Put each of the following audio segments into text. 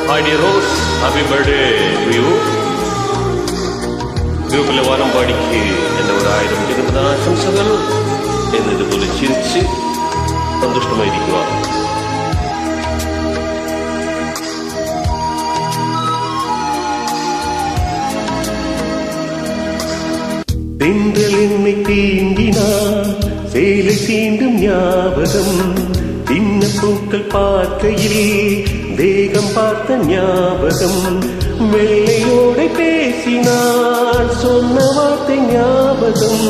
Hi dear Rose, happy birthday to you. ഗ്രൂപ്പിലെ വാനമ്പാടിക്ക് എൻ്റെ 1000 ജന്മദിനാശംസകൾ. എന്നിതുപോലെ ചിരിച്ച് സന്തുഷ്ടമായിരിക്കുക. தென்றல் என்னை தீண்டினான் சேலை தீண்டும் ஞாபகம். சின்ன பூக்கள் பார்க்கையில் தேகம் பார்த்த ஞாபகம். வெள்ளையோடு பேசினான் சொன்ன வார்த்தை ஞாபகம்.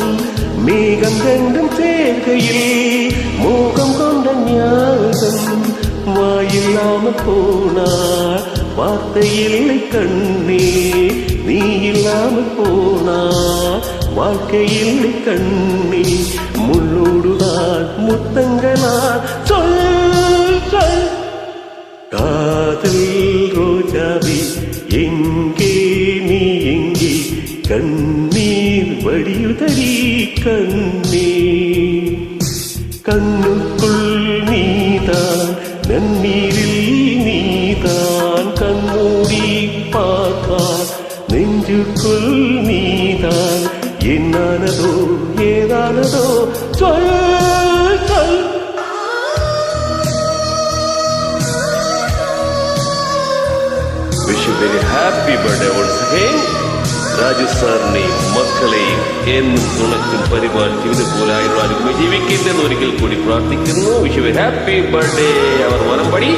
மேகம் ரெண்டும் சேர்க்கையில் மோகம் கொண்ட ஞாபகம். வாயில்லாம போனார் வார்த்தை இல்லை கண்ணே. நீ இல்லாம போனார் வாழ்க்கை இல்லை கண்ணே. முள்ளோடுதான் முத்தங்களால் சொல் சொல். காதல் ரோஜாவே எங்கே நீ எங்கே. கண்ணீர் வடியுதடி கண்ணீர். கண்ணுக்குள் நீதான் நன்னீரில் நீதான். கண்மூடி பார்த்தார் நெஞ்சுக்குள் நீதான். என்னானதோ ஏதானதோ சொல் சொல். Wish you very happy birthday once again. Raju സാറിനെ മക്കളെയും എന്നും തുണക്കും പരിപാലിച്ച് ഇതുപോലെ ആയുർവാദിക്കുമ്പോൾ ജീവിക്കരുതെന്ന് ഒരിക്കൽ കൂടി പ്രാർത്ഥിക്കുന്നു. Wish you very happy birthday അവർ വനമ്പാടി.